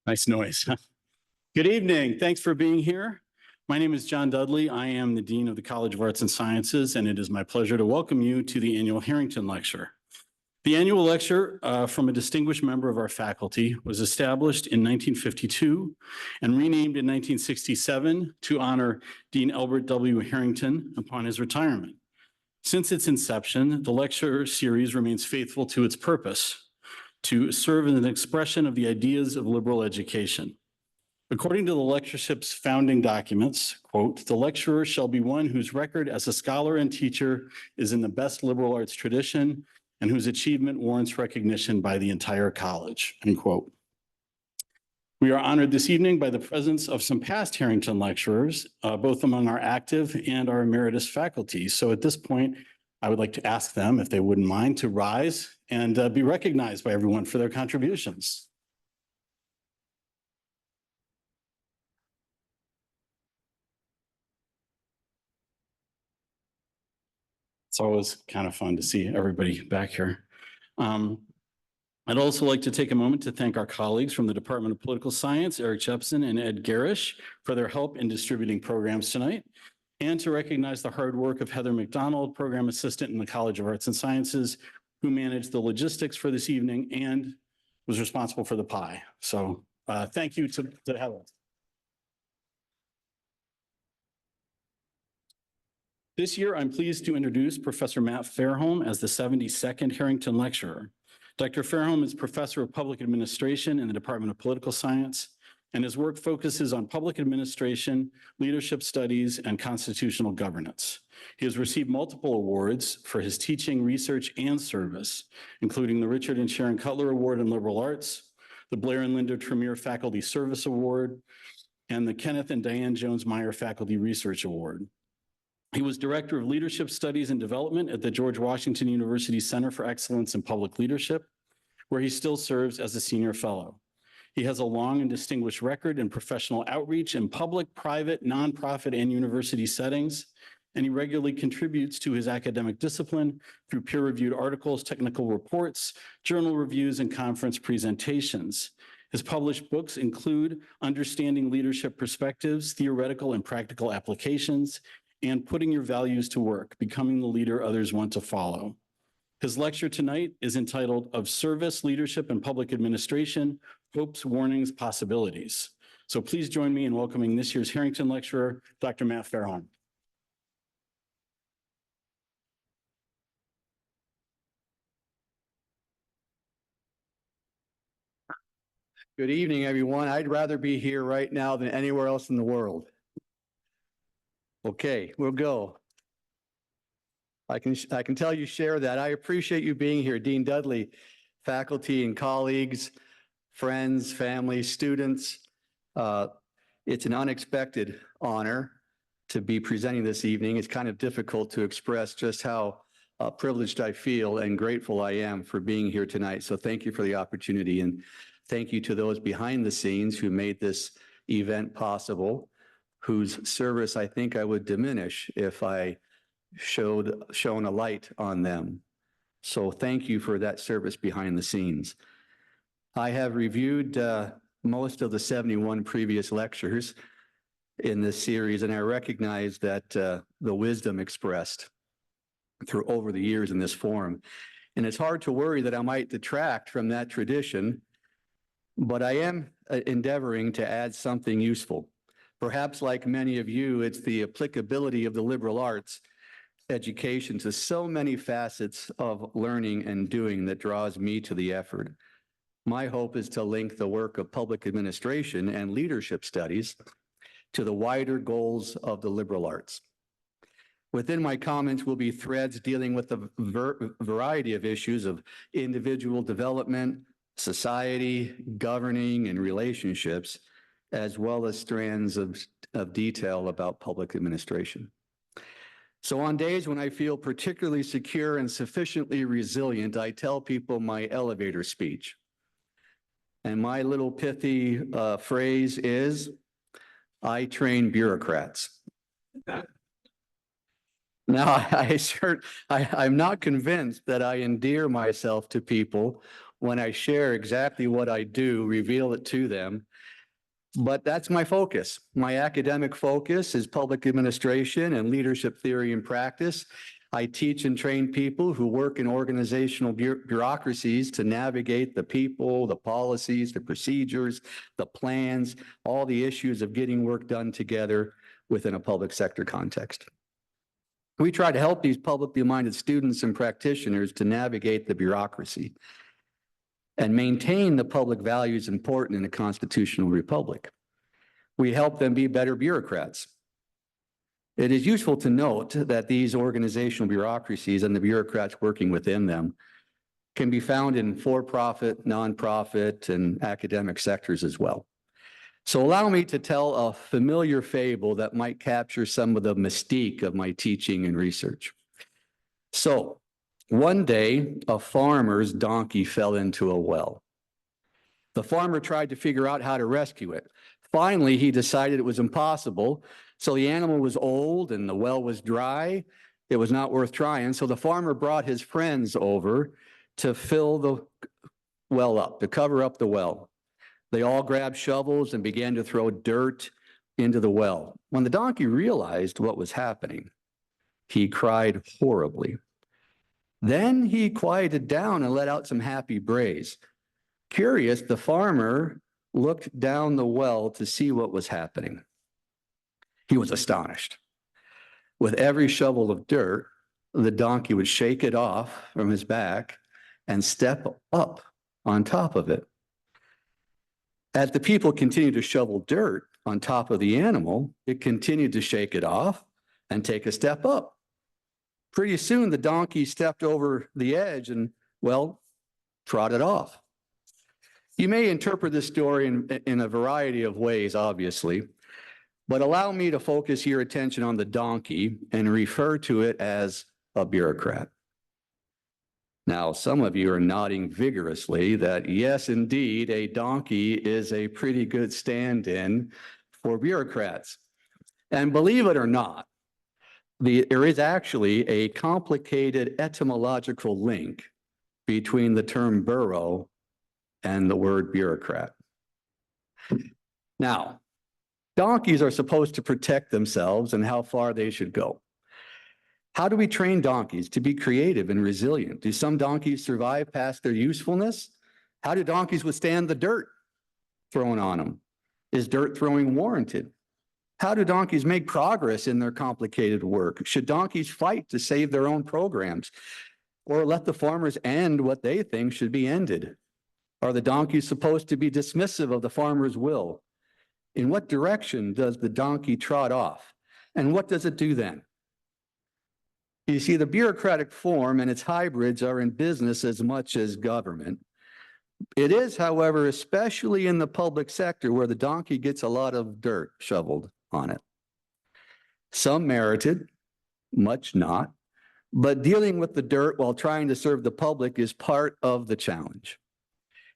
Nice noise. Good evening. Thanks for being here. My name is John Dudley. I am the Dean of the College of Arts and Sciences, and it is my pleasure to welcome you to the annual Harrington Lecture. The annual lecture from a distinguished member of our faculty was established in 1952 and renamed in 1967 to honor Dean Albert W. Harrington upon his retirement. Since its inception, the lecture series remains faithful to its purpose, to serve as an expression of the ideas of liberal education. According to the lectureship's founding documents, quote, "The lecturer shall be one whose record as a scholar and teacher is in the best liberal arts tradition and whose achievement warrants recognition by the entire college," end quote. We are honored this evening by the presence of some past Harrington lecturers, both among our active and our emeritus faculty. So at this point, I would like to ask them, if they wouldn't mind, to rise and be recognized by everyone for their contributions. It's always kind of fun to see everybody back here. I'd also like to take a moment to thank our colleagues from the Department of Political Science, Eric Jepson and Ed Garish, for their help in distributing programs tonight, and to recognize the hard work of Heather McDonald, Program Assistant in the College of Arts and Sciences, who managed the logistics for this evening and was responsible for the pie. So thank you to Heather. This year, I'm pleased to introduce Professor Matt Fairholm as the 72nd Harrington Lecturer. Dr. Fairholm is Professor of Public Administration in the Department of Political Science, and his work focuses on public administration, leadership studies, and constitutional governance. He has received multiple awards for his teaching, research, and service, including the Richard and Sharon Cutler Award in Liberal Arts, the Blair and Linda Tremere Faculty Service Award, and the Kenneth and Diane Jones Meyer Faculty Research Award. He was Director of Leadership Studies and Development at the George Washington University Center for Excellence in Public Leadership, where he still serves as a senior fellow. He has a long and distinguished record in professional outreach in public, private, nonprofit, and university settings, and he regularly contributes to his academic discipline through peer-reviewed articles, technical reports, journal reviews, and conference presentations. His published books include Understanding Leadership Perspectives, Theoretical and Practical Applications, and Putting Your Values to Work, Becoming the Leader Others Want to Follow. His lecture tonight is entitled Of Service, Leadership, and Public Administration, Hopes, Warnings, Possibilities. So please join me in welcoming this year's Harrington Lecturer, Dr. Matt Fairholm. Good evening, everyone. I'd rather be here right now than anywhere else in the world. Okay, we'll go. I can tell you share that. I appreciate you being here, Dean Dudley, faculty and colleagues, friends, family, students. It's an unexpected honor to be presenting this evening. It's kind of difficult to express just how privileged I feel and grateful I am for being here tonight. So thank you for the opportunity, and thank you to those behind the scenes who made this event possible, whose service I think I would diminish if I shone a light on them. So thank you for that service behind the scenes. I have reviewed most of the 71 previous lectures in this series, and I recognize that the wisdom expressed through over the years in this forum. And it's hard to worry that I might detract from that tradition, but I am endeavoring to add something useful. Perhaps like many of you, it's the applicability of the liberal arts education to so many facets of learning and doing that draws me to the effort. My hope is to link the work of public administration and leadership studies to the wider goals of the liberal arts. Within my comments will be threads dealing with a variety of issues of individual development, society, governing, and relationships, as well as strands of detail about public administration. So on days when I feel particularly secure and sufficiently resilient, I tell people my elevator speech. And my little pithy phrase is, I train bureaucrats. Now, I'm not convinced that I endear myself to people when I share exactly what I do, reveal it to them. But that's my focus. My academic focus is public administration and leadership theory and practice. I teach and train people who work in organizational bureaucracies to navigate the people, the policies, the procedures, the plans, all the issues of getting work done together within a public sector context. We try to help these publicly minded students and practitioners to navigate the bureaucracy and maintain the public values important in a constitutional republic. We help them be better bureaucrats. It is useful to note that these organizational bureaucracies and the bureaucrats working within them can be found in for-profit, nonprofit, and academic sectors as well. So allow me to tell a familiar fable that might capture some of the mystique of my teaching and research. So one day, a farmer's donkey fell into a well. The farmer tried to figure out how to rescue it. Finally, he decided it was impossible. So the animal was old and the well was dry. It was not worth trying. So the farmer brought his friends over to fill the well up, to cover up the well. They all grabbed shovels and began to throw dirt into the well. When the donkey realized what was happening, he cried horribly. Then he quieted down and let out some happy brays. Curious, the farmer looked down the well to see what was happening. He was astonished. With every shovel of dirt, the donkey would shake it off from his back and step up on top of it. As the people continued to shovel dirt on top of the animal, it continued to shake it off and take a step up. Pretty soon, the donkey stepped over the edge and, well, trotted off. You may interpret this story in a variety of ways, obviously, but allow me to focus your attention on the donkey and refer to it as a bureaucrat. Now, some of you are nodding vigorously that yes, indeed, a donkey is a pretty good stand-in for bureaucrats. And believe it or not, there is actually a complicated etymological link between the term burro and the word bureaucrat. Now, donkeys are supposed to protect themselves and how far they should go. How do we train donkeys to be creative and resilient? Do some donkeys survive past their usefulness? How do donkeys withstand the dirt thrown on them? Is dirt throwing warranted? How do donkeys make progress in their complicated work? Should donkeys fight to save their own programs or let the farmers end what they think should be ended? Are the donkeys supposed to be dismissive of the farmer's will? In what direction does the donkey trot off? And what does it do then? You see, the bureaucratic form and its hybrids are in business as much as government. It is, however, especially in the public sector where the donkey gets a lot of dirt shoveled on it. Some merited, much not, but dealing with the dirt while trying to serve the public is part of the challenge.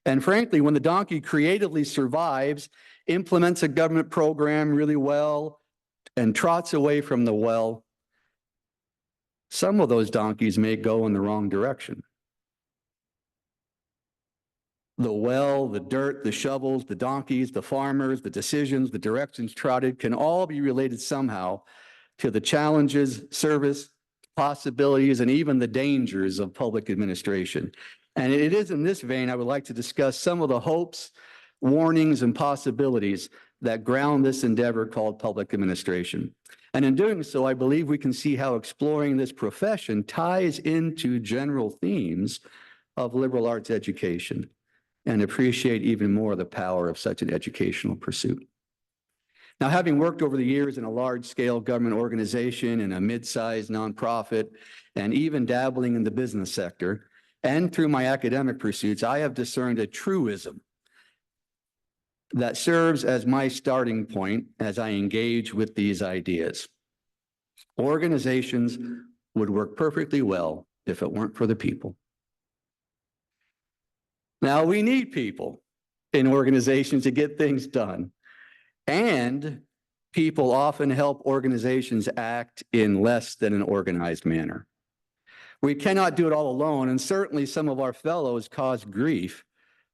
And frankly, when the donkey creatively survives, implements a government program really well, and trots away from the well, some of those donkeys may go in the wrong direction. The well, the dirt, the shovels, the donkeys, the farmers, the decisions, the directions trotted can all be related somehow to the challenges, service, possibilities, and even the dangers of public administration. And it is in this vein I would like to discuss some of the hopes, warnings, and possibilities that ground this endeavor called public administration. And in doing so, I believe we can see how exploring this profession ties into general themes of liberal arts education and appreciate even more the power of such an educational pursuit. Now, having worked over the years in a large-scale government organization, in a mid-sized nonprofit, and even dabbling in the business sector, and through my academic pursuits, I have discerned a truism that serves as my starting point as I engage with these ideas. Organizations would work perfectly well if it weren't for the people. Now, we need people in organizations to get things done. And people often help organizations act in less than an organized manner. We cannot do it all alone, and certainly some of our fellows cause grief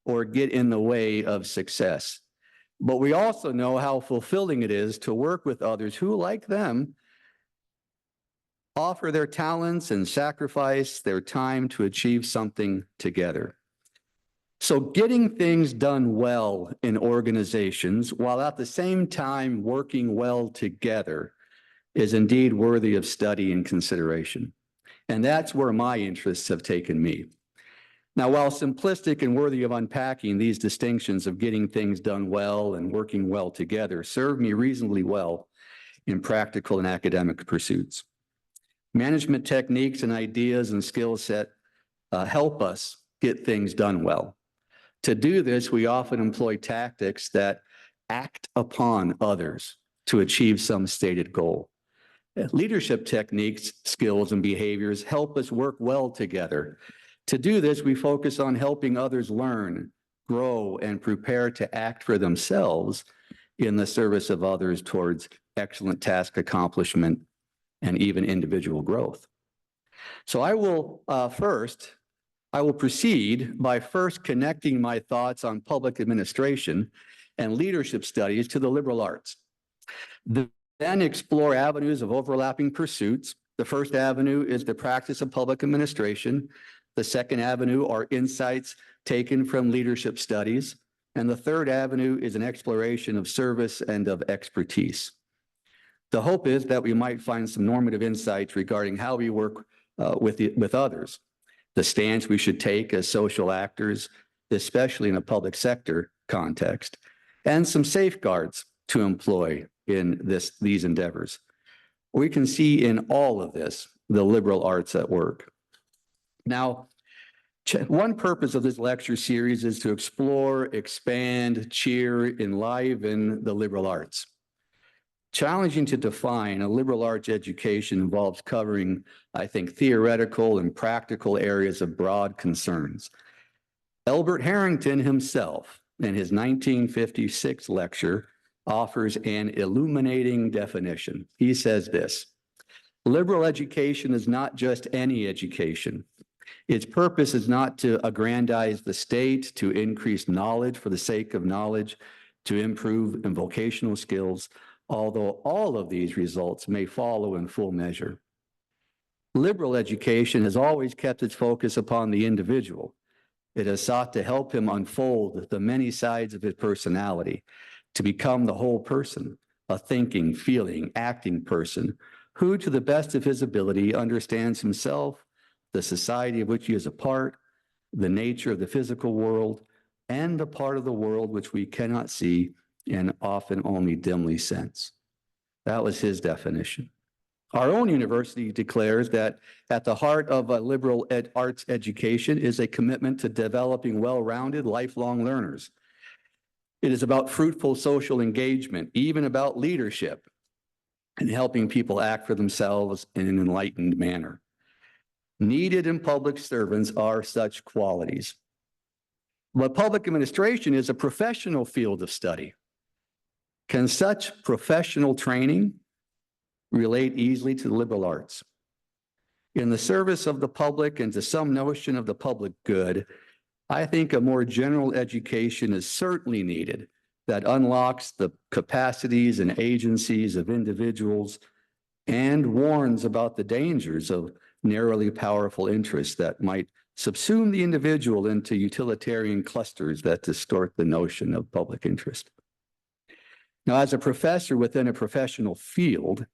or get in the way of success. But we also know how fulfilling it is to work with others who, like them, offer their talents and sacrifice their time to achieve something together. So getting things done well in organizations while at the same time working well together is indeed worthy of study and consideration. And that's where my interests have taken me. Now, while simplistic and worthy of unpacking, these distinctions of getting things done well and working well together serve me reasonably well in practical and academic pursuits. Management techniques and ideas and skill set help us get things done well. To do this, we often employ tactics that act upon others to achieve some stated goal. Leadership techniques, skills, and behaviors help us work well together. To do this, we focus on helping others learn, grow, and prepare to act for themselves in the service of others towards excellent task accomplishment and even individual growth. So I will proceed by first connecting my thoughts on public administration and leadership studies to the liberal arts. Then explore avenues of overlapping pursuits. The first avenue is the practice of public administration. The second avenue are insights taken from leadership studies. And the third avenue is an exploration of service and of expertise. The hope is that we might find some normative insights regarding how we work with others, the stance we should take as social actors, especially in a public sector context, and some safeguards to employ in these endeavors. We can see in all of this the liberal arts at work. Now, one purpose of this lecture series is to explore, expand, cheer, enliven the liberal arts. Challenging to define, a liberal arts education involves covering, I think, theoretical and practical areas of broad concerns. Albert Harrington himself, in his 1956 lecture, offers an illuminating definition. He says this: liberal education is not just any education. Its purpose is not to aggrandize the state, to increase knowledge for the sake of knowledge, to improve in vocational skills, although all of these results may follow in full measure. Liberal education has always kept its focus upon the individual. It has sought to help him unfold the many sides of his personality, to become the whole person, a thinking, feeling, acting person, who to the best of his ability understands himself, the society of which he is a part, the nature of the physical world, and the part of the world which we cannot see and often only dimly sense. That was his definition. Our own university declares that at the heart of a liberal arts education is a commitment to developing well-rounded, lifelong learners. It is about fruitful social engagement, even about leadership, and helping people act for themselves in an enlightened manner. Needed in public servants are such qualities. But public administration is a professional field of study. Can such professional training relate easily to the liberal arts? In the service of the public and to some notion of the public good, I think a more general education is certainly needed that unlocks the capacities and agencies of individuals and warns about the dangers of narrowly powerful interests that might subsume the individual into utilitarian clusters that distort the notion of public interest. Now, as a professor within a professional field,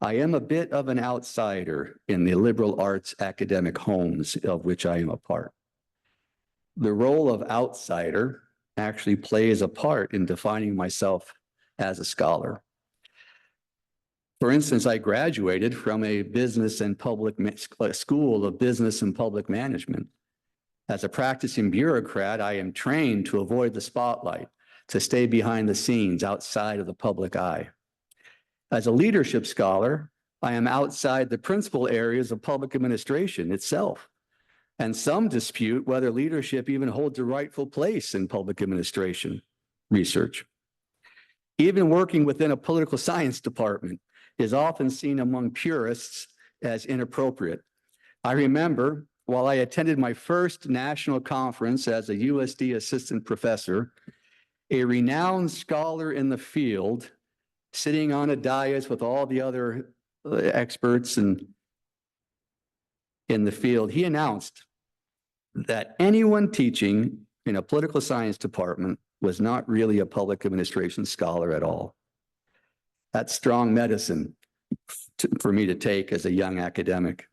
I am a bit of an outsider in the liberal arts academic homes of which I am a part. The role of outsider actually plays a part in defining myself as a scholar. For instance, I graduated from a school of business and public management. As a practicing bureaucrat, I am trained to avoid the spotlight, to stay behind the scenes outside of the public eye. As a leadership scholar, I am outside the principal areas of public administration itself. And some dispute whether leadership even holds a rightful place in public administration research. Even working within a political science department is often seen among purists as inappropriate. I remember while I attended my first national conference as a USD assistant professor, a renowned scholar in the field sitting on a dais with all the other experts in the field, he announced that anyone teaching in a political science department was not really a public administration scholar at all. That's strong medicine for me to take as a young academic.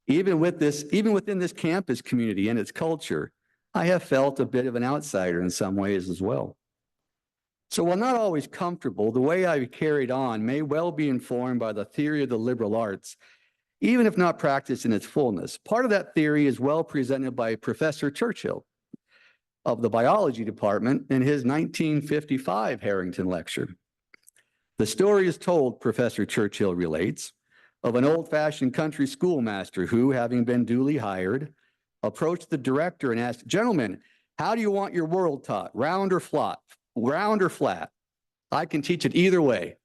Even within this campus community and its culture, I have felt a bit of an outsider in some ways as well. So while not always comfortable, the way I carried on may well be informed by the theory of the liberal arts, even if not practiced in its fullness. Part of that theory is well presented by Professor Churchill of the biology department in his 1955 Harrington lecture. The story is told, Professor Churchill relates, of an old-fashioned country schoolmaster who, having been duly hired, approached the director and asked, "Gentlemen, how do you want your world taught? Round or flat? Round or flat? I can teach it either way."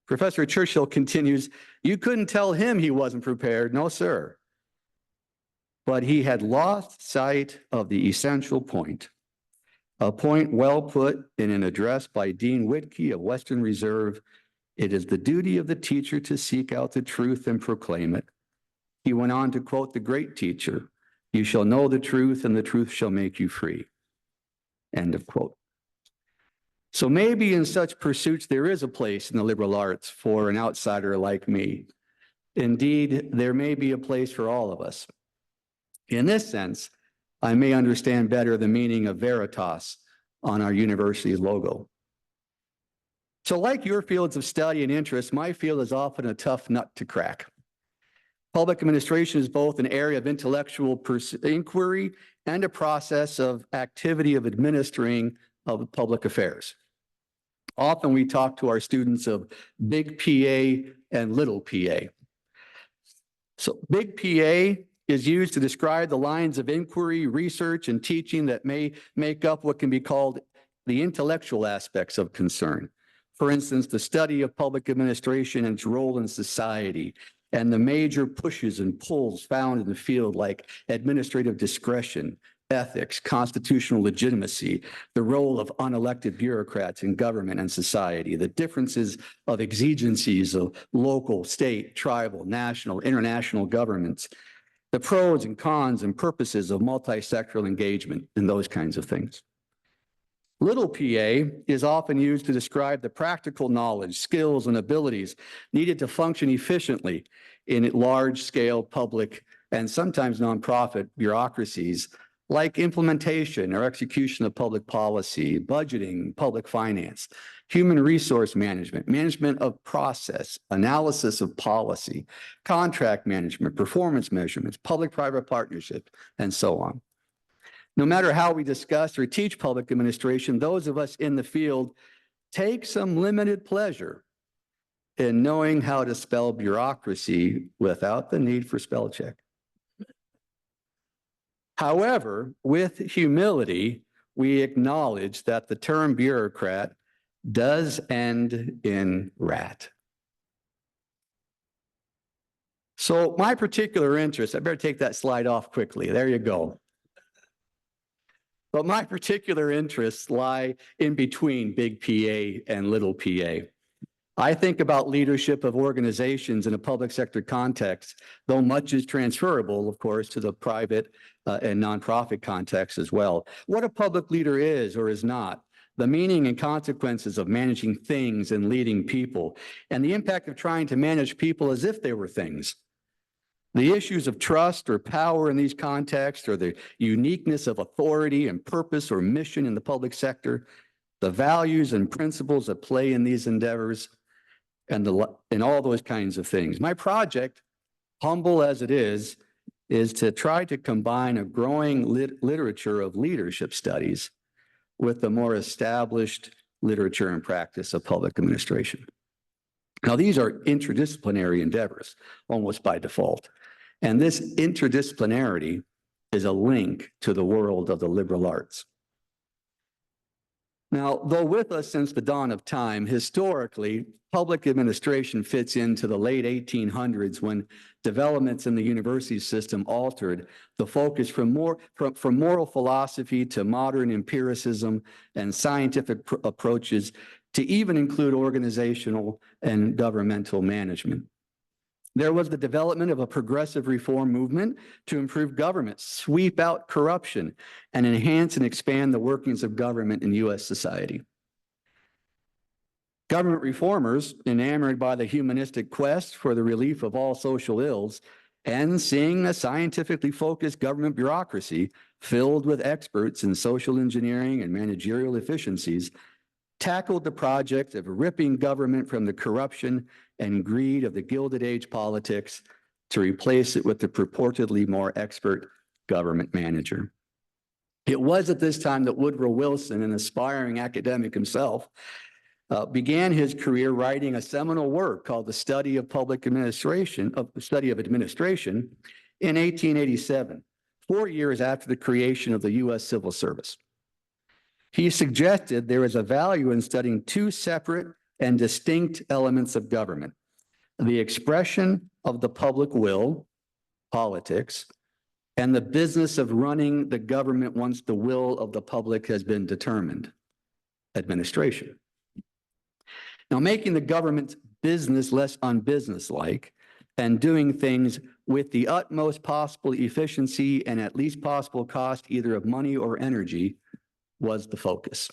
Professor Churchill continues, "You couldn't tell him he wasn't prepared, no, sir. But he had lost sight of the essential point, a point well put in an address by Dean Whitkey of Western Reserve. It is the duty of the teacher to seek out the truth and proclaim it." He went on to quote the great teacher, "You shall know the truth and the truth shall make you free." End of quote. So maybe in such pursuits, there is a place in the liberal arts for an outsider like me. Indeed, there may be a place for all of us. In this sense, I may understand better the meaning of Veritas on our university's logo. So like your fields of study and interest, my field is often a tough nut to crack. Public administration is both an area of intellectual inquiry and a process of activity of administering of public affairs. Often we talk to our students of big PA and little PA. So big PA is used to describe the lines of inquiry, research, and teaching that may make up what can be called the intellectual aspects of concern. For instance, the study of public administration and its role in society, and the major pushes and pulls found in the field like administrative discretion, ethics, constitutional legitimacy, the role of unelected bureaucrats in government and society, the differences of exigencies of local, state, tribal, national, international governments, the pros and cons and purposes of multi-sectoral engagement, and those kinds of things. Little PA is often used to describe the practical knowledge, skills, and abilities needed to function efficiently in large-scale public and sometimes nonprofit bureaucracies, like implementation or execution of public policy, budgeting, public finance, human resource management, management of process, analysis of policy, contract management, performance measurements, public-private partnership, and so on. No matter how we discuss or teach public administration, those of us in the field take some limited pleasure in knowing how to spell bureaucracy without the need for spell check. However, with humility, we acknowledge that the term bureaucrat does end in rat. So my particular interest, I better take that slide off quickly. There you go. But my particular interests lie in between big PA and little PA. I think about leadership of organizations in a public sector context, though much is transferable, of course, to the private and nonprofit context as well. What a public leader is or is not, the meaning and consequences of managing things and leading people, and the impact of trying to manage people as if they were things. The issues of trust or power in these contexts, or the uniqueness of authority and purpose or mission in the public sector, the values and principles at play in these endeavors, and all those kinds of things. My project, humble as it is to try to combine a growing literature of leadership studies with the more established literature and practice of public administration. Now, these are interdisciplinary endeavors, almost by default. And this interdisciplinarity is a link to the world of the liberal arts. Now, though with us since the dawn of time, historically, public administration fits into the late 1800s when developments in the university system altered the focus from moral philosophy to modern empiricism and scientific approaches to even include organizational and governmental management. There was the development of a progressive reform movement to improve government, sweep out corruption, and enhance and expand the workings of government in U.S. society. Government reformers, enamored by the humanistic quest for the relief of all social ills and seeing a scientifically focused government bureaucracy filled with experts in social engineering and managerial efficiencies, tackled the project of ripping government from the corruption and greed of the Gilded Age politics to replace it with the purportedly more expert government manager. It was at this time that Woodrow Wilson, an aspiring academic himself, began his career writing a seminal work called The Study of Administration in 1887, 4 years after the creation of the U.S. Civil Service. He suggested there is a value in studying two separate and distinct elements of government: the expression of the public will, politics, and the business of running the government once the will of the public has been determined, administration. Now, making the government's business less unbusinesslike and doing things with the utmost possible efficiency and at least possible cost either of money or energy was the focus.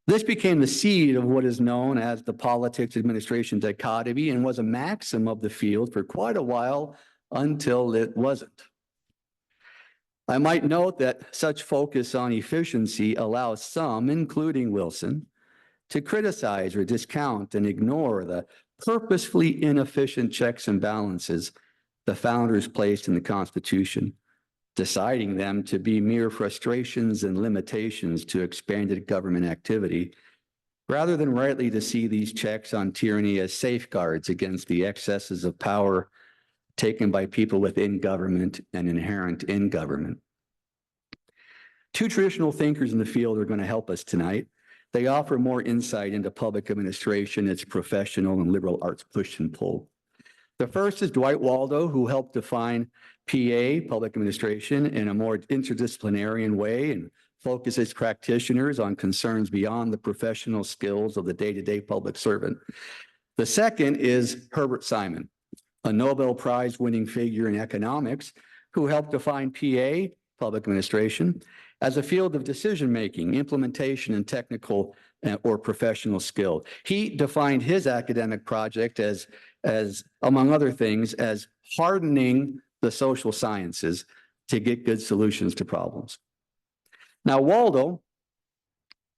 This became the seed of what is known as the politics administration dichotomy and was a maxim of the field for quite a while until it wasn't. I might note that such focus on efficiency allows some, including Wilson, to criticize or discount and ignore the purposefully inefficient checks and balances the founders placed in the Constitution, deciding them to be mere frustrations and limitations to expanded government activity, rather than rightly to see these checks on tyranny as safeguards against the excesses of power taken by people within government and inherent in government. Two traditional thinkers in the field are going to help us tonight. They offer more insight into public administration, its professional and liberal arts push and pull. The first is Dwight Waldo, who helped define PA, public administration, in a more interdisciplinary way and focuses practitioners on concerns beyond the professional skills of the day-to-day public servant. The second is Herbert Simon, a Nobel Prize-winning figure in economics, who helped define PA, public administration, as a field of decision-making, implementation, and technical or professional skill. He defined his academic project as among other things, as hardening the social sciences to get good solutions to problems. Now, Waldo,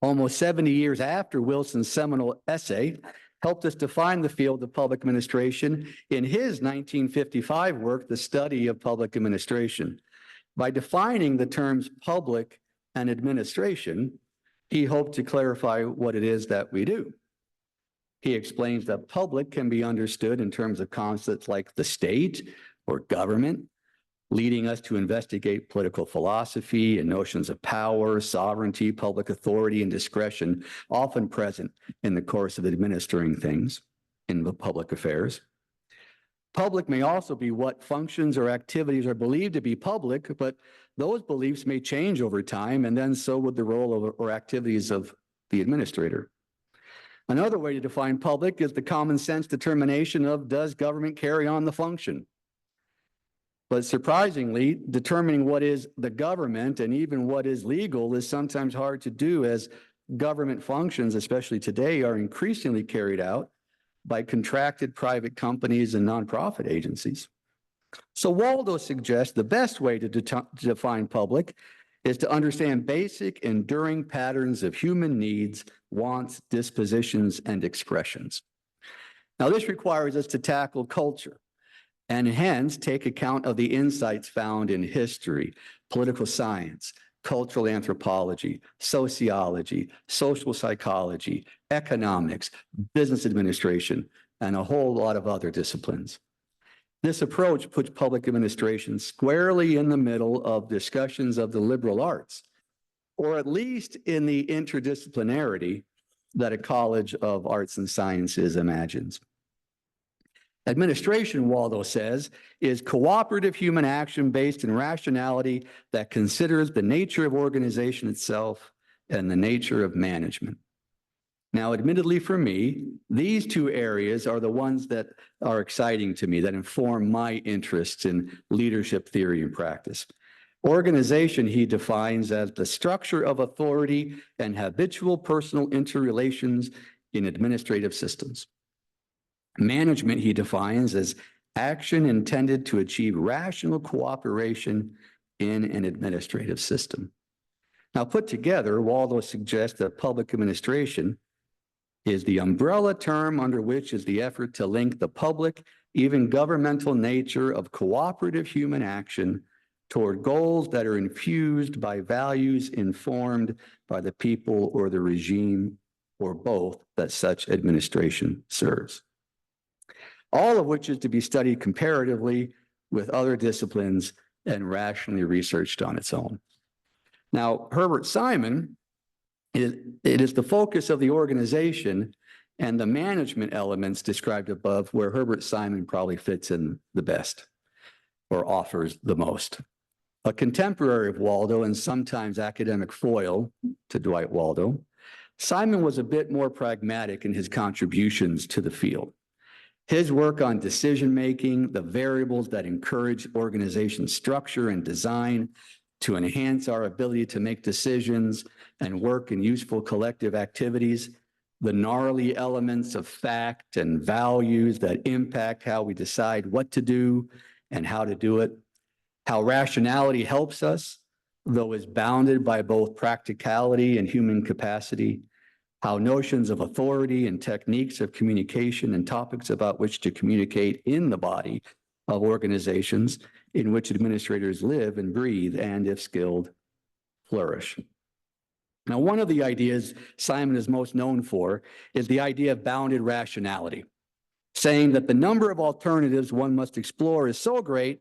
almost 70 years after Wilson's seminal essay, helped us define the field of public administration in his 1955 work, The Study of Public Administration. By defining the terms public and administration, he hoped to clarify what it is that we do. He explains that public can be understood in terms of concepts like the state or government, leading us to investigate political philosophy and notions of power, sovereignty, public authority, and discretion, often present in the course of administering things in the public affairs. Public may also be what functions or activities are believed to be public, but those beliefs may change over time, and then so would the role of or activities of the administrator. Another way to define public is the common sense determination of, does government carry on the function? But surprisingly, determining what is the government and even what is legal is sometimes hard to do, as government functions, especially today, are increasingly carried out by contracted private companies and nonprofit agencies. So Waldo suggests the best way to define public is to understand basic, enduring patterns of human needs, wants, dispositions, and expressions. Now, this requires us to tackle culture and hence take account of the insights found in history, political science, cultural anthropology, sociology, social psychology, economics, business administration, and a whole lot of other disciplines. This approach puts public administration squarely in the middle of discussions of the liberal arts, or at least in the interdisciplinarity that a College of Arts and Sciences imagines. Administration, Waldo says, is cooperative human action based in rationality that considers the nature of organization itself and the nature of management. Now, admittedly for me, these two areas are the ones that are exciting to me, that inform my interests in leadership theory and practice. Organization, he defines as the structure of authority and habitual personal interrelations in administrative systems. Management, he defines as action intended to achieve rational cooperation in an administrative system. Now, put together, Waldo suggests that public administration is the umbrella term under which is the effort to link the public, even governmental nature of cooperative human action toward goals that are infused by values informed by the people or the regime or both that such administration serves. All of which is to be studied comparatively with other disciplines and rationally researched on its own. Now, Herbert Simon, it is the focus of the organization and the management elements described above where Herbert Simon probably fits in the best or offers the most. A contemporary of Waldo and sometimes academic foil to Dwight Waldo, Simon was a bit more pragmatic in his contributions to the field. His work on decision-making, the variables that encourage organization structure and design to enhance our ability to make decisions and work in useful collective activities, the gnarly elements of fact and values that impact how we decide what to do and how to do it, how rationality helps us, though is bounded by both practicality and human capacity, how notions of authority and techniques of communication and topics about which to communicate in the body of organizations in which administrators live and breathe and, if skilled, flourish. Now, one of the ideas Simon is most known for is the idea of bounded rationality, saying that the number of alternatives one must explore is so great,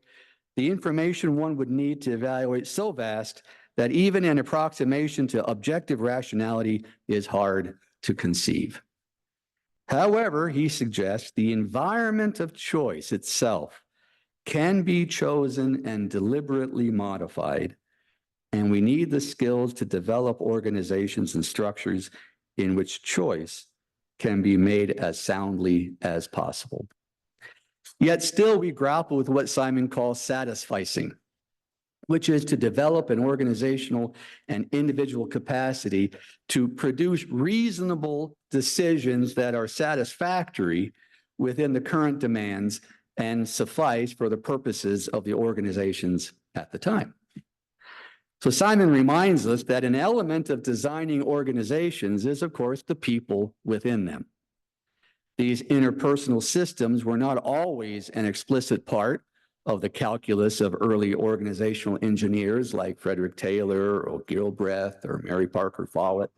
the information one would need to evaluate so vast, that even an approximation to objective rationality is hard to conceive. However, he suggests the environment of choice itself can be chosen and deliberately modified, and we need the skills to develop organizations and structures in which choice can be made as soundly as possible. Yet still we grapple with what Simon calls satisficing, which is to develop an organizational and individual capacity to produce reasonable decisions that are satisfactory within the current demands and suffice for the purposes of the organizations at the time. So Simon reminds us that an element of designing organizations is, of course, the people within them. These interpersonal systems were not always an explicit part of the calculus of early organizational engineers like Frederick Taylor or Gilbreth or Mary Parker Follett,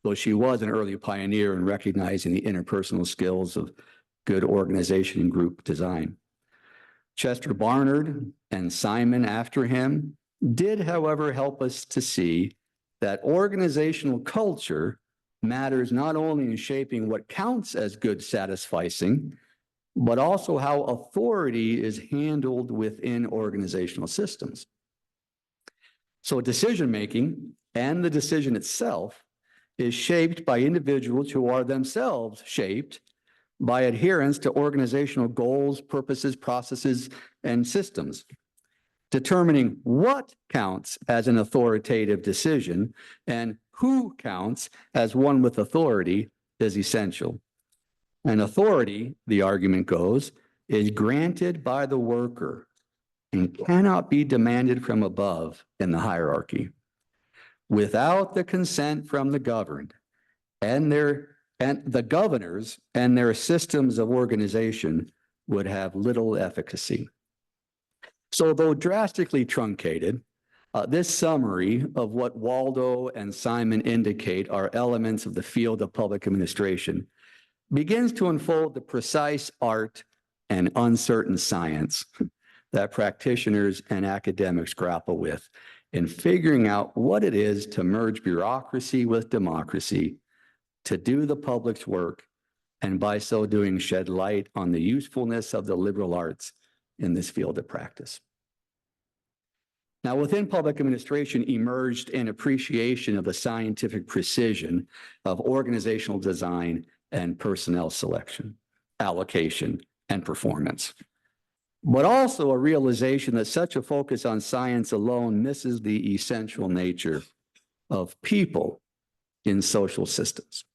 though she was an early pioneer in recognizing the interpersonal skills of good organization and group design. Chester Barnard and Simon after him did, however, help us to see that organizational culture matters not only in shaping what counts as good satisficing, but also how authority is handled within organizational systems. So decision-making and the decision itself is shaped by individuals who are themselves shaped by adherence to organizational goals, purposes, processes, and systems. Determining what counts as an authoritative decision and who counts as one with authority is essential. And authority, the argument goes, is granted by the worker and cannot be demanded from above in the hierarchy. Without the consent from the governed and the governors and their systems of organization would have little efficacy. So though drastically truncated, this summary of what Waldo and Simon indicate are elements of the field of public administration begins to unfold the precise art and uncertain science that practitioners and academics grapple with in figuring out what it is to merge bureaucracy with democracy, to do the public's work, and by so doing shed light on the usefulness of the liberal arts in this field of practice. Now, within public administration emerged an appreciation of the scientific precision of organizational design and personnel selection, allocation, and performance, but also a realization that such a focus on science alone misses the essential nature of people in social systems.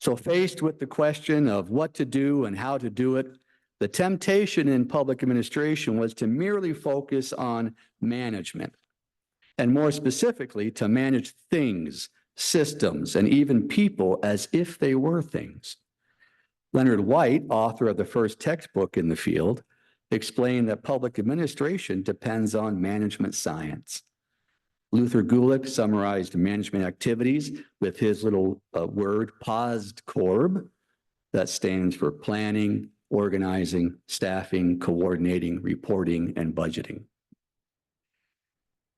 So faced with the question of what to do and how to do it, the temptation in public administration was to merely focus on management, and more specifically, to manage things, systems, and even people as if they were things. Leonard White, author of the first textbook in the field, explained that public administration depends on management science. Luther Gulick summarized management activities with his little word, POSDCORB, that stands for planning, organizing, staffing, coordinating, reporting, and budgeting.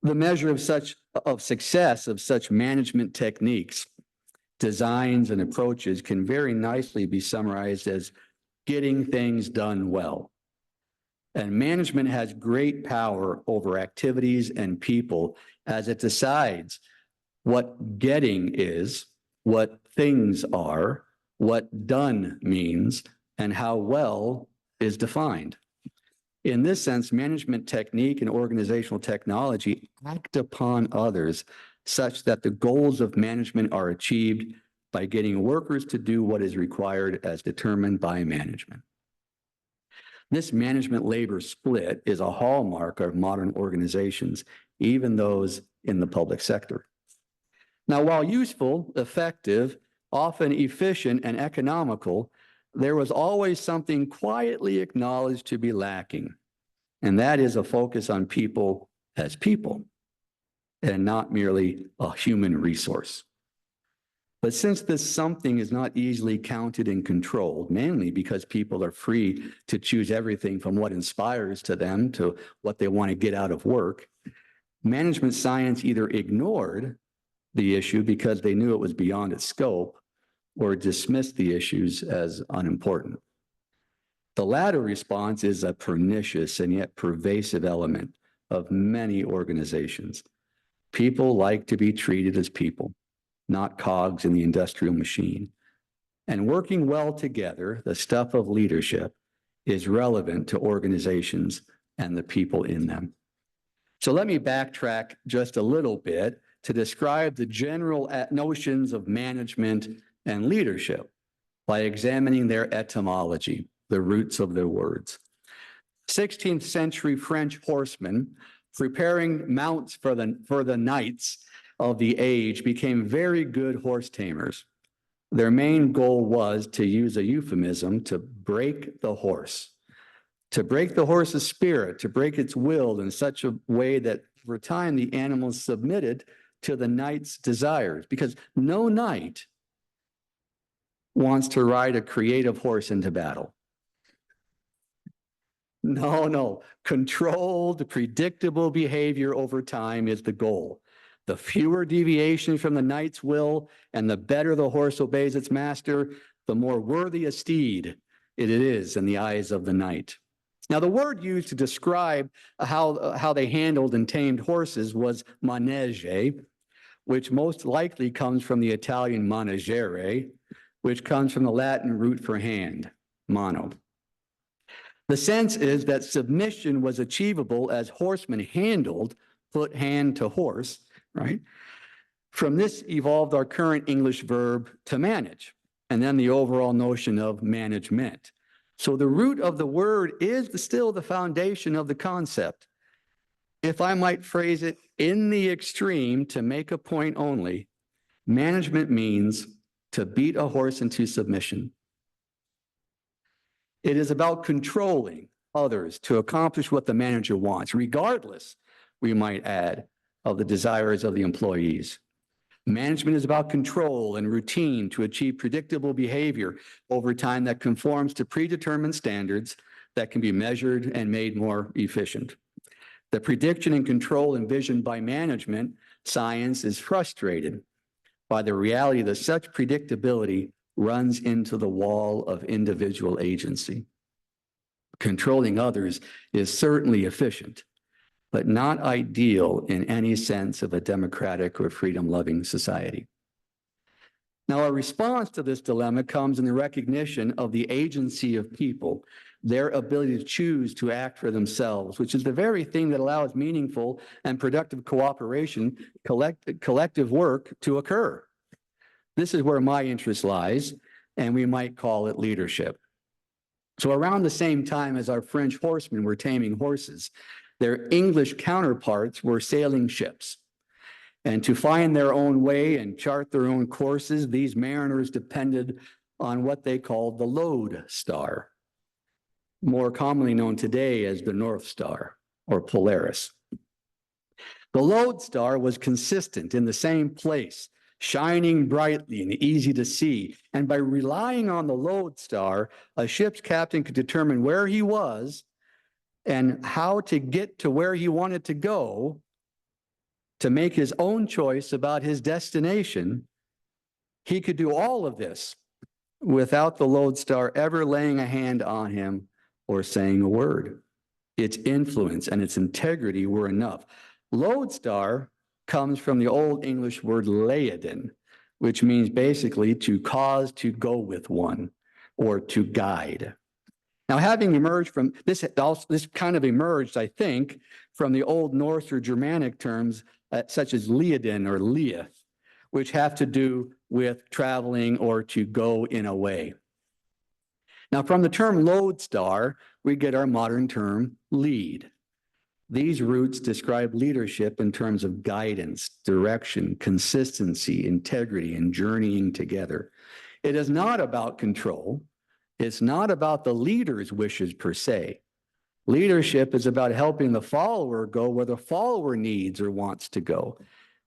The measure of success of such management techniques, designs, and approaches can very nicely be summarized as getting things done well. And management has great power over activities and people as it decides what getting is, what things are, what done means, and how well is defined. In this sense, management technique and organizational technology act upon others such that the goals of management are achieved by getting workers to do what is required as determined by management. This management labor split is a hallmark of modern organizations, even those in the public sector. Now, while useful, effective, often efficient, and economical, there was always something quietly acknowledged to be lacking, and that is a focus on people as people and not merely a human resource. But since this something is not easily counted and controlled, mainly because people are free to choose everything from what inspires to them to what they want to get out of work, management science either ignored the issue because they knew it was beyond its scope or dismissed the issues as unimportant. The latter response is a pernicious and yet pervasive element of many organizations. People like to be treated as people, not cogs in the industrial machine. And working well together, the stuff of leadership, is relevant to organizations and the people in them. So let me backtrack just a little bit to describe the general notions of management and leadership by examining their etymology, the roots of their words. 16th century French horsemen preparing mounts for the knights of the age became very good horse tamers. Their main goal was, to use a euphemism, to break the horse. To break the horse's spirit, to break its will in such a way that over time the animal submitted to the knight's desires, because no knight wants to ride a creative horse into battle. No. Controlled, predictable behavior over time is the goal. The fewer deviations from the knight's will and the better the horse obeys its master, the more worthy a steed it is in the eyes of the knight. Now, the word used to describe how they handled and tamed horses was manege, which most likely comes from the Italian manegere, which comes from the Latin root for hand, mano. The sense is that submission was achievable as horsemen handled, put hand to horse, right? From this evolved our current English verb to manage, and then the overall notion of management. So the root of the word is still the foundation of the concept. If I might phrase it in the extreme to make a point only, management means to beat a horse into submission. It is about controlling others to accomplish what the manager wants, regardless, we might add, of the desires of the employees. Management is about control and routine to achieve predictable behavior over time that conforms to predetermined standards that can be measured and made more efficient. The prediction and control envisioned by management science is frustrated by the reality that such predictability runs into the wall of individual agency. Controlling others is certainly efficient, but not ideal in any sense of a democratic or freedom-loving society. Now, a response to this dilemma comes in the recognition of the agency of people, their ability to choose to act for themselves, which is the very thing that allows meaningful and productive cooperation, collective work to occur. This is where my interest lies, and we might call it leadership. So around the same time as our French horsemen were taming horses, their English counterparts were sailing ships. And to find their own way and chart their own courses, these mariners depended on what they called the lodestar, more commonly known today as the North Star or Polaris. The lodestar was consistent in the same place, shining brightly and easy to see. And by relying on the lodestar, a ship's captain could determine where he was and how to get to where he wanted to go to make his own choice about his destination. He could do all of this without the lodestar ever laying a hand on him or saying a word. Its influence and its integrity were enough. Lodestar comes from the Old English word leiden, which means basically to cause to go with one or to guide. Now, having emerged from this, kind of emerged, I think, from the Old Norse or Germanic terms such as leiden or leith, which have to do with traveling or to go in a way. Now, from the term lodestar, we get our modern term lead. These roots describe leadership in terms of guidance, direction, consistency, integrity, and journeying together. It is not about control. It's not about the leader's wishes per se. Leadership is about helping the follower go where the follower needs or wants to go.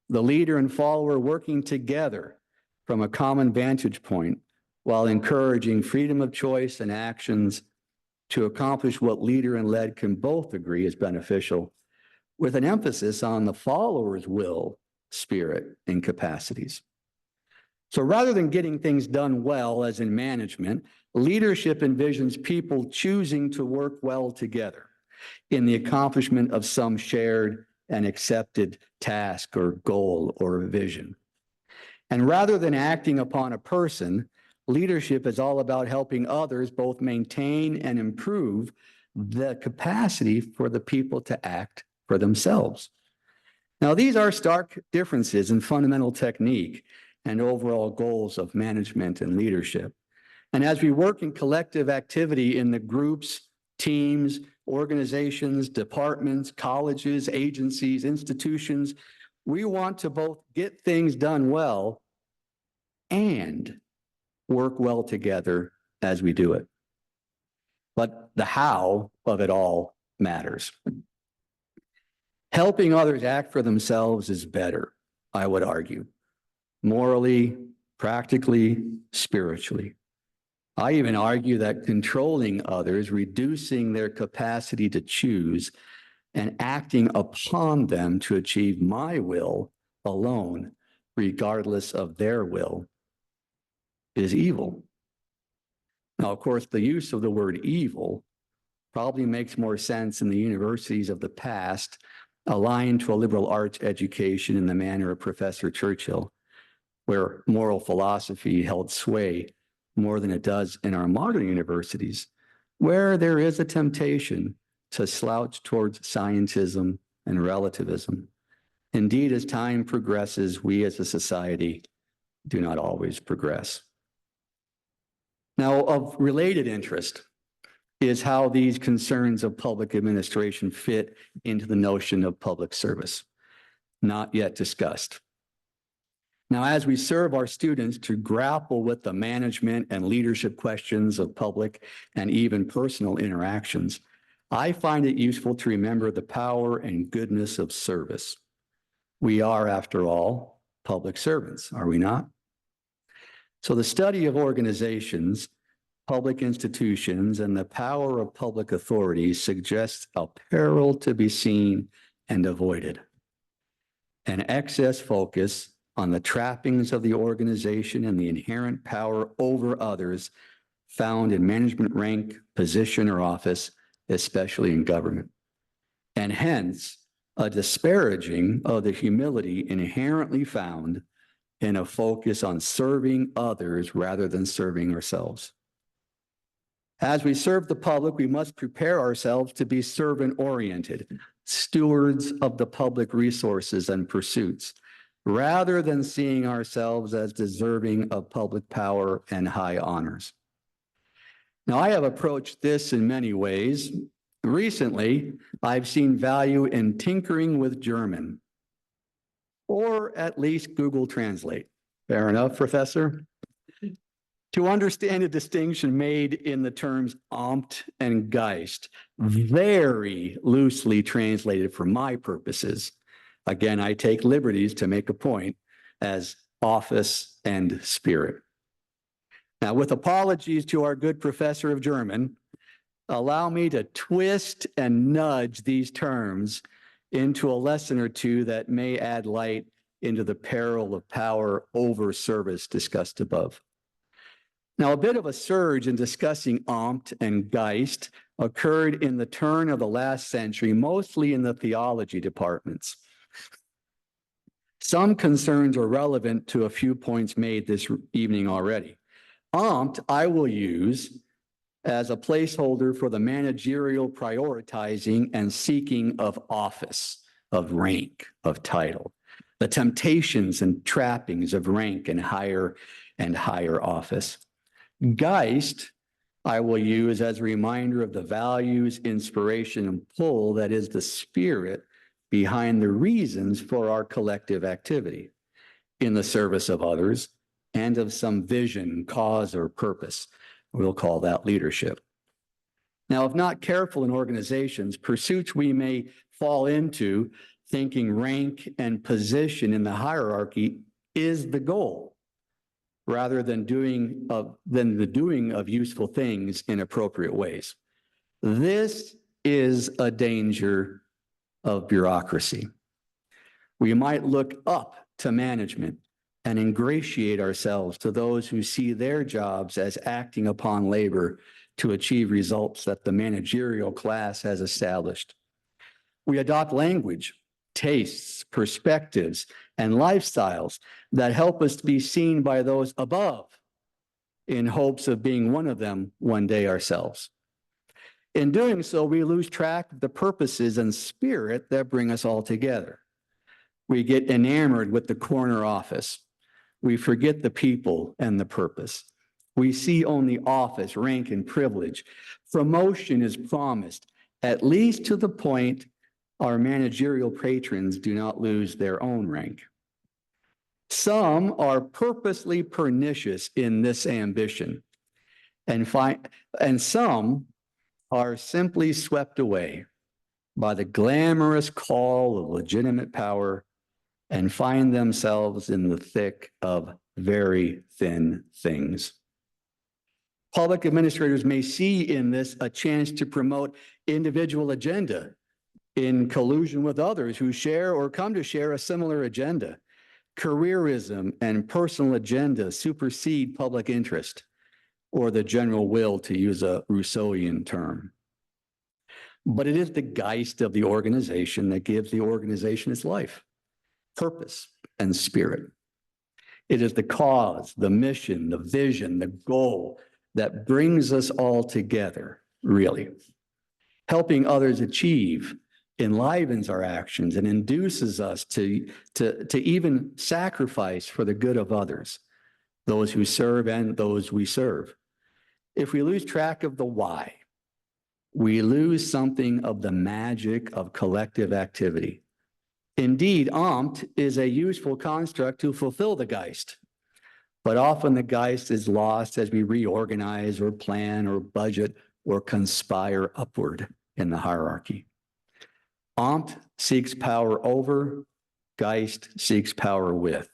The leader and follower working together from a common vantage point while encouraging freedom of choice and actions to accomplish what leader and led can both agree is beneficial, with an emphasis on the follower's will, spirit, and capacities. So rather than getting things done well, as in management, leadership envisions people choosing to work well together in the accomplishment of some shared and accepted task or goal or vision. And rather than acting upon a person, leadership is all about helping others both maintain and improve the capacity for the people to act for themselves. Now, these are stark differences in fundamental technique and overall goals of management and leadership. And as we work in collective activity in the groups, teams, organizations, departments, colleges, agencies, institutions, we want to both get things done well and work well together as we do it. But the how of it all matters. Helping others act for themselves is better, I would argue, morally, practically, spiritually. I even argue that controlling others, reducing their capacity to choose, and acting upon them to achieve my will alone, regardless of their will, is evil. Now, of course, the use of the word evil probably makes more sense in the universities of the past, aligned to a liberal arts education in the manner of Professor Churchill, where moral philosophy held sway more than it does in our modern universities, where there is a temptation to slouch towards scientism and relativism. Indeed, as time progresses, we as a society do not always progress. Now, of related interest is how these concerns of public administration fit into the notion of public service, not yet discussed. Now, as we serve our students to grapple with the management and leadership questions of public and even personal interactions, I find it useful to remember the power and goodness of service. We are, after all, public servants, are we not? So the study of organizations public institutions and the power of public authorities suggests a peril to be seen and avoided. An excess focus on the trappings of the organization and the inherent power over others found in management rank, position, or office, especially in government. And hence, a disparaging of the humility inherently found in a focus on serving others rather than serving ourselves. As we serve the public, we must prepare ourselves to be servant-oriented, stewards of the public resources and pursuits, rather than seeing ourselves as deserving of public power and high honors. Now, I have approached this in many ways. Recently, I've seen value in tinkering with German, or at least Google Translate. Fair enough, Professor? To understand a distinction made in the terms Amt and Geist, very loosely translated for my purposes. Again, I take liberties to make a point as office and spirit. Now, with apologies to our good professor of German, allow me to twist and nudge these terms into a lesson or two that may add light into the peril of power over service discussed above. Now, a bit of a surge in discussing Amt and Geist occurred in the turn of the last century, mostly in the theology departments. Some concerns are relevant to a few points made this evening already. Amt, I will use as a placeholder for the managerial prioritizing and seeking of office, of rank, of title, the temptations and trappings of rank and higher office. Geist, I will use as a reminder of the values, inspiration, and pull that is the spirit behind the reasons for our collective activity in the service of others and of some vision, cause, or purpose. We'll call that leadership. Now, if not careful in organizations, pursuits we may fall into thinking rank and position in the hierarchy is the goal, rather than the doing of useful things in appropriate ways. This is a danger of bureaucracy. We might look up to management and ingratiate ourselves to those who see their jobs as acting upon labor to achieve results that the managerial class has established. We adopt language, tastes, perspectives, and lifestyles that help us to be seen by those above in hopes of being one of them one day ourselves. In doing so, we lose track of the purposes and spirit that bring us all together. We get enamored with the corner office. We forget the people and the purpose. We see only office, rank, and privilege. Promotion is promised, at least to the point our managerial patrons do not lose their own rank. Some are purposely pernicious in this ambition, and some are simply swept away by the glamorous call of legitimate power and find themselves in the thick of very thin things. Public administrators may see in this a chance to promote individual agenda in collusion with others who share or come to share a similar agenda. Careerism and personal agenda supersede public interest or the general will, to use a Rousseauian term. But it is the Geist of the organization that gives the organization its life, purpose, and spirit. It is the cause, the mission, the vision, the goal that brings us all together, really. Helping others achieve enlivens our actions and induces us to even sacrifice for the good of others, those who serve and those we serve. If we lose track of the why, we lose something of the magic of collective activity. Indeed, Amt is a useful construct to fulfill the Geist, but often the Geist is lost as we reorganize or plan or budget or conspire upward in the hierarchy. Amt seeks power over, Geist seeks power with.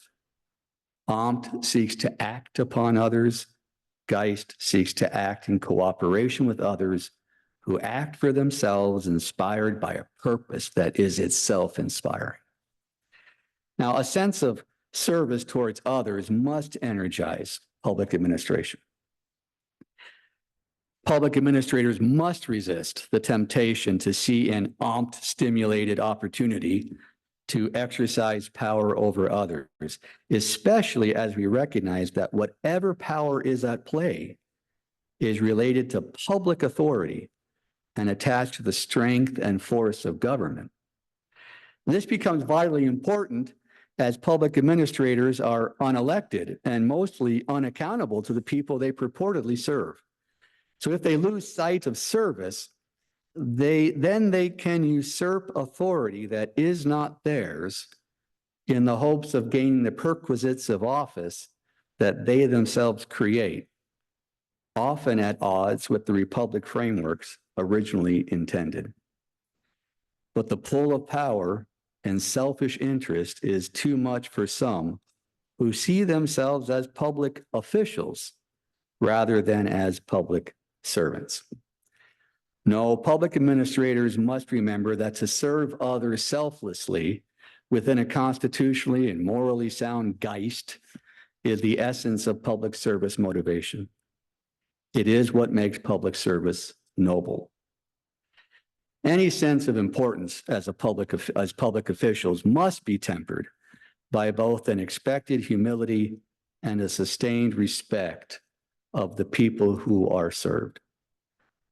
Amt seeks to act upon others, Geist seeks to act in cooperation with others who act for themselves, inspired by a purpose that is itself inspiring. Now, a sense of service towards others must energize public administration. Public administrators must resist the temptation to see an stimulated opportunity to exercise power over others, especially as we recognize that whatever power is at play is related to public authority and attached to the strength and force of government. This becomes vitally important as public administrators are unelected and mostly unaccountable to the people they purportedly serve. So if they lose sight of service, they can usurp authority that is not theirs in the hopes of gaining the perquisites of office that they themselves create, often at odds with the republic frameworks originally intended. But the pull of power and selfish interest is too much for some who see themselves as public officials rather than as public servants. No, public administrators must remember that to serve others selflessly within a constitutionally and morally sound Geist is the essence of public service motivation. It is what makes public service noble. Any sense of importance as public officials must be tempered by both an expected humility and a sustained respect of the people who are served.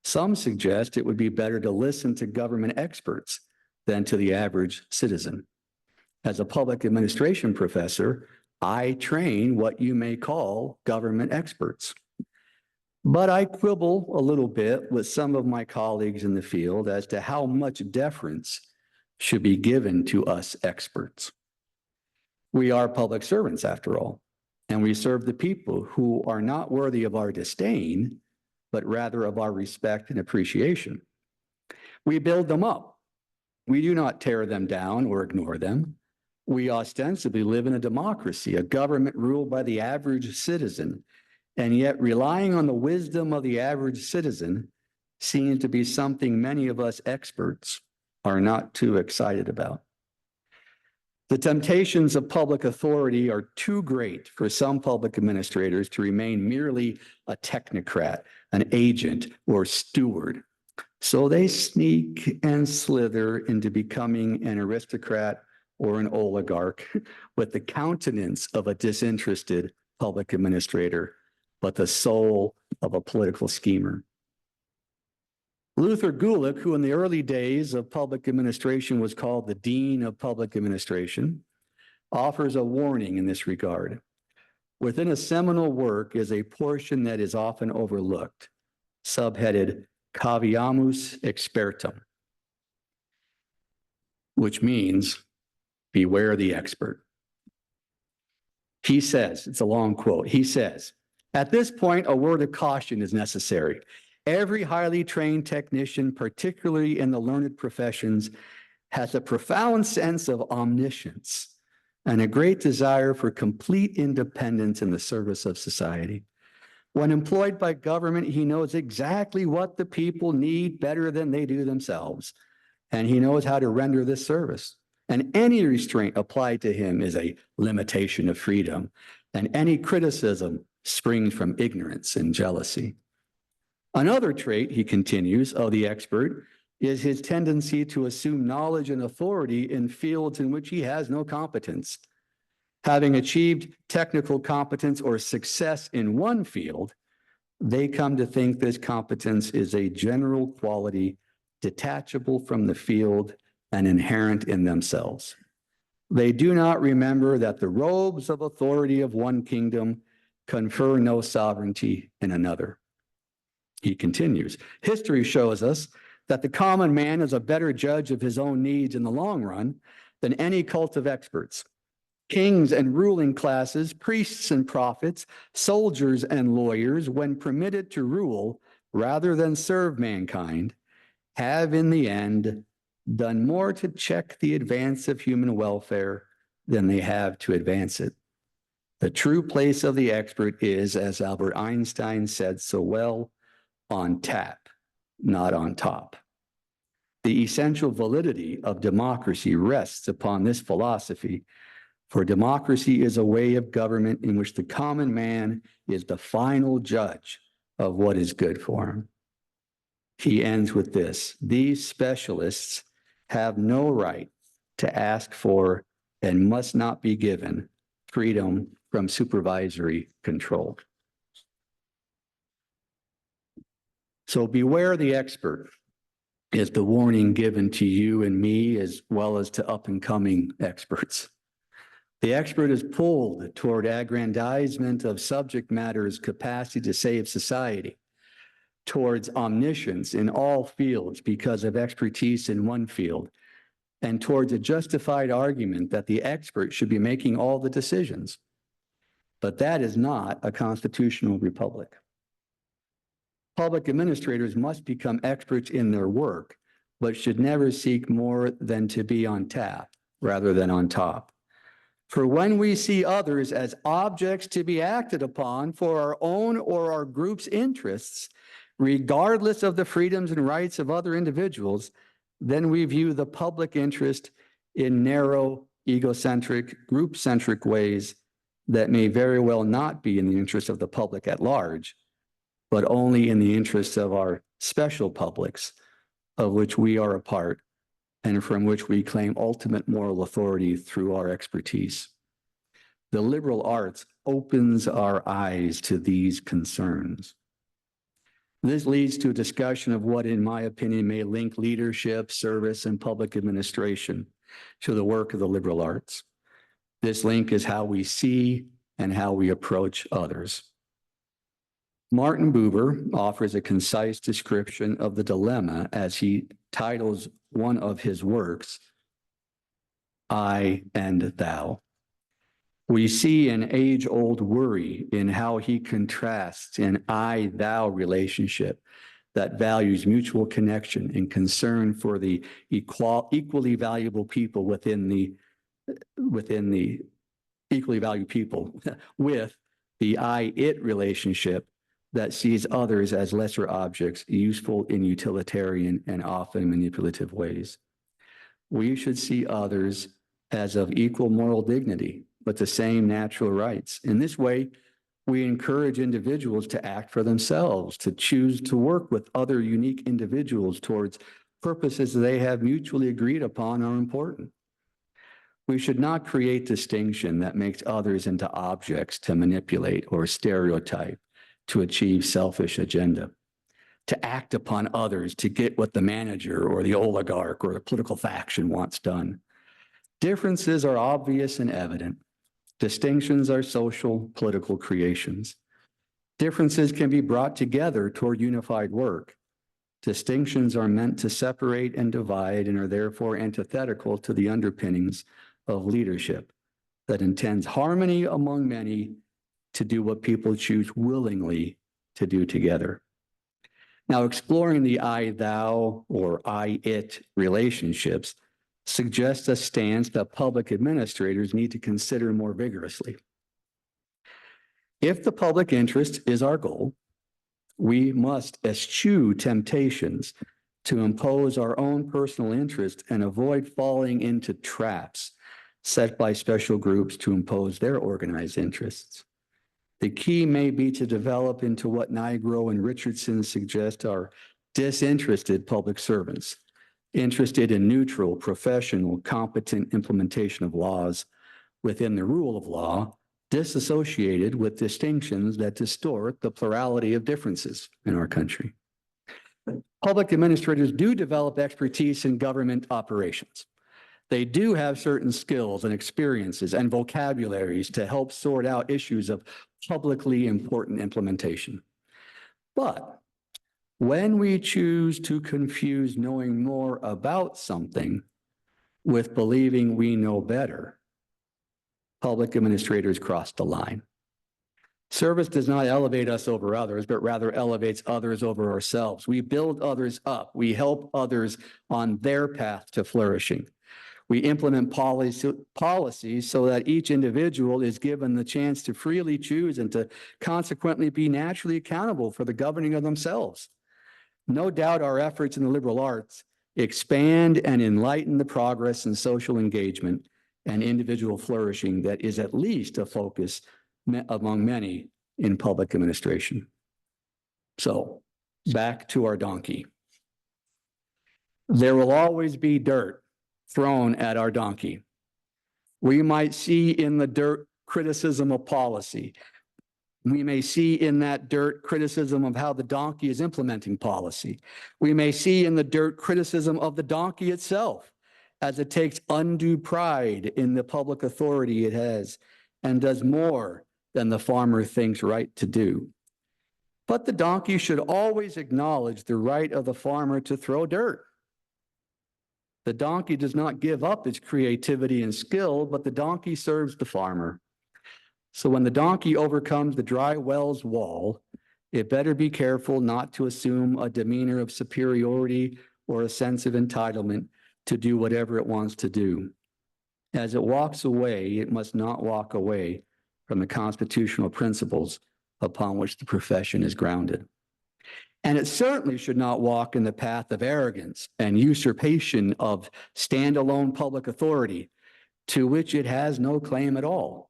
Some suggest it would be better to listen to government experts than to the average citizen. As a public administration professor, I train what you may call government experts. But I quibble a little bit with some of my colleagues in the field as to how much deference should be given to us experts. We are public servants, after all, and we serve the people who are not worthy of our disdain, but rather of our respect and appreciation. We build them up. We do not tear them down or ignore them. We ostensibly live in a democracy, a government ruled by the average citizen, and yet relying on the wisdom of the average citizen seems to be something many of us experts are not too excited about. The temptations of public authority are too great for some public administrators to remain merely a technocrat, an agent, or steward. So they sneak and slither into becoming an aristocrat or an oligarch with the countenance of a disinterested public administrator, but the soul of a political schemer. Luther Gulick, who in the early days of public administration was called the Dean of Public Administration, offers a warning in this regard. Within a seminal work is a portion that is often overlooked, subheaded Caveamus Expertum, which means beware the expert. He says, it's a long quote, he says, "At this point, a word of caution is necessary. Every highly trained technician, particularly in the learned professions, has a profound sense of omniscience and a great desire for complete independence in the service of society. When employed by government, he knows exactly what the people need better than they do themselves, and he knows how to render this service. And any restraint applied to him is a limitation of freedom, and any criticism springs from ignorance and jealousy. Another trait," he continues, "of the expert is his tendency to assume knowledge and authority in fields in which he has no competence. Having achieved technical competence or success in one field, they come to think this competence is a general quality detachable from the field and inherent in themselves. They do not remember that the robes of authority of one kingdom confer no sovereignty in another." He continues, "History shows us that the common man is a better judge of his own needs in the long run than any cult of experts. Kings and ruling classes, priests and prophets, soldiers and lawyers, when permitted to rule rather than serve mankind, have in the end done more to check the advance of human welfare than they have to advance it. The true place of the expert is, as Albert Einstein said so well, on tap, not on top. The essential validity of democracy rests upon this philosophy, for democracy is a way of government in which the common man is the final judge of what is good for him. He ends with this: these specialists have no right to ask for and must not be given freedom from supervisory control. So beware the expert is the warning given to you and me, as well as to up and coming experts. The expert is pulled toward aggrandizement of subject matter's capacity to save society, towards omniscience in all fields because of expertise in one field, and towards a justified argument that the expert should be making all the decisions. But that is not a constitutional republic. Public administrators must become experts in their work, but should never seek more than to be on tap rather than on top. For when we see others as objects to be acted upon for our own or our group's interests, regardless of the freedoms and rights of other individuals, then we view the public interest in narrow, egocentric, group-centric ways that may very well not be in the interest of the public at large, but only in the interests of our special publics, of which we are a part and from which we claim ultimate moral authority through our expertise. The liberal arts opens our eyes to these concerns. This leads to a discussion of what, in my opinion, may link leadership, service, and public administration to the work of the liberal arts. This link is how we see and how we approach others. Martin Buber offers a concise description of the dilemma as he titles one of his works, I and Thou. We see an age-old worry in how he contrasts an I-thou relationship that values mutual connection and concern for the equally valuable people within the equally valued people with the I-it relationship that sees others as lesser objects, useful in utilitarian and often manipulative ways. We should see others as of equal moral dignity, but the same natural rights. In this way, we encourage individuals to act for themselves, to choose to work with other unique individuals towards purposes they have mutually agreed upon are important. We should not create distinction that makes others into objects to manipulate or stereotype to achieve selfish agenda, to act upon others to get what the manager or the oligarch or the political faction wants done. Differences are obvious and evident. Distinctions are social, political creations. Differences can be brought together toward unified work. Distinctions are meant to separate and divide and are therefore antithetical to the underpinnings of leadership that intends harmony among many to do what people choose willingly to do together. Now, exploring the I-thou or I-it relationships suggests a stance that public administrators need to consider more vigorously. If the public interest is our goal, we must eschew temptations to impose our own personal interest and avoid falling into traps set by special groups to impose their organized interests. The key may be to develop into what Nigro and Richardson suggest are disinterested public servants, interested in neutral, professional, competent implementation of laws within the rule of law, disassociated with distinctions that distort the plurality of differences in our country. Public administrators do develop expertise in government operations. They do have certain skills and experiences and vocabularies to help sort out issues of publicly important implementation. But when we choose to confuse knowing more about something with believing we know better, public administrators cross the line. Service does not elevate us over others, but rather elevates others over ourselves. We build others up. We help others on their path to flourishing. We implement policies so that each individual is given the chance to freely choose and to consequently be naturally accountable for the governing of themselves. No doubt our efforts in the liberal arts expand and enlighten the progress in social engagement and individual flourishing that is at least a focus among many in public administration. So, back to our donkey. There will always be dirt thrown at our donkey. We might see in the dirt criticism of policy. We may see in that dirt criticism of how the donkey is implementing policy. We may see in the dirt criticism of the donkey itself, as it takes undue pride in the public authority it has and does more than the farmer thinks right to do. But the donkey should always acknowledge the right of the farmer to throw dirt. The donkey does not give up its creativity and skill, but the donkey serves the farmer. So when the donkey overcomes the dry well's wall, it better be careful not to assume a demeanor of superiority or a sense of entitlement to do whatever it wants to do. As it walks away, it must not walk away from the constitutional principles upon which the profession is grounded. And it certainly should not walk in the path of arrogance and usurpation of standalone public authority, to which it has no claim at all.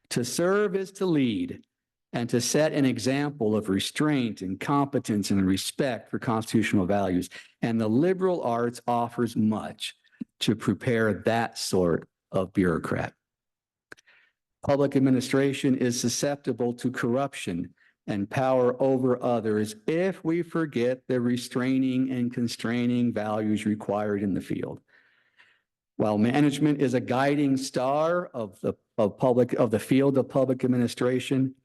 To serve is to lead, and to set an example of restraint and competence and respect for constitutional values. And the liberal arts offers much to prepare that sort of bureaucrat. Public administration is susceptible to corruption and power over others if we forget the restraining and constraining values required in the field. While management is a guiding star of the field of public administration,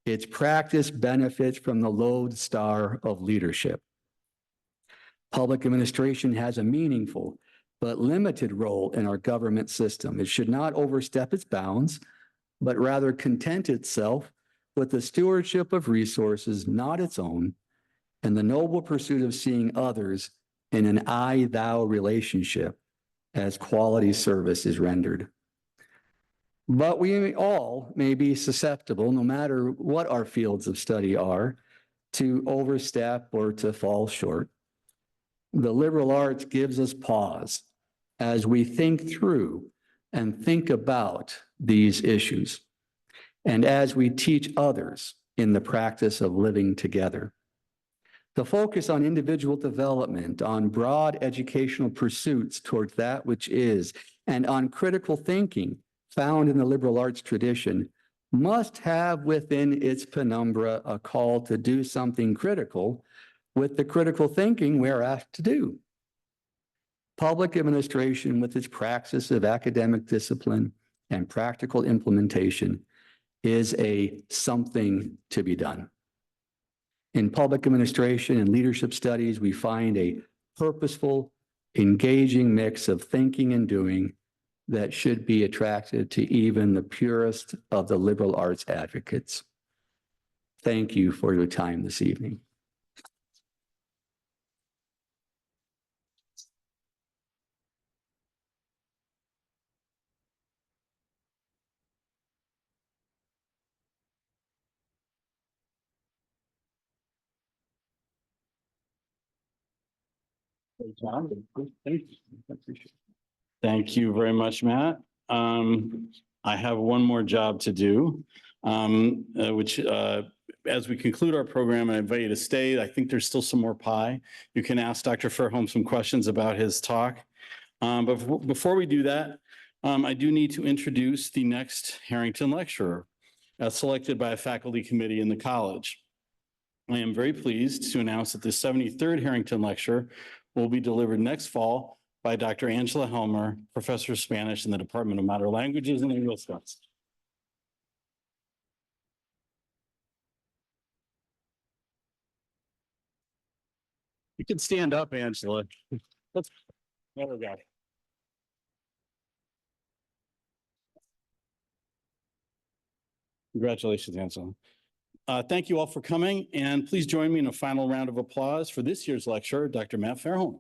its practice benefits from the lodestar of leadership. Public administration has a meaningful but limited role in our government system. It should not overstep its bounds, but rather content itself with the stewardship of resources not its own and the noble pursuit of seeing others in an I-thou relationship as quality service is rendered. But we all may be susceptible, no matter what our fields of study are, to overstep or to fall short. The liberal arts gives us pause as we think through and think about these issues, and as we teach others in the practice of living together. The focus on individual development, on broad educational pursuits towards that which is, and on critical thinking found in the liberal arts tradition must have within its penumbra a call to do something critical with the critical thinking we're asked to do. Public administration, with its praxis of academic discipline and practical implementation, is a something to be done. In public administration and leadership studies, we find a purposeful, engaging mix of thinking and doing that should be attractive to even the purest of the liberal arts advocates. Thank you for your time this evening. Thank you very much, Matt. I have one more job to do, which as we conclude our program, I invite you to stay. I think there's still some more pie. You can ask Dr. Fairholm some questions about his talk. But before we do that, I do need to introduce the next Harrington lecturer, as selected by a faculty committee in the college. I am very pleased to announce that the 73rd Harrington lecture will be delivered next fall by Dr. Angela Helmer, Professor of Spanish in the Department of Modern Languages and English Studies. You can stand up, Angela. There we go. Congratulations, Angela. Thank you all for coming, and please join me in a final round of applause for this year's lecturer, Dr. Matt Fairholm.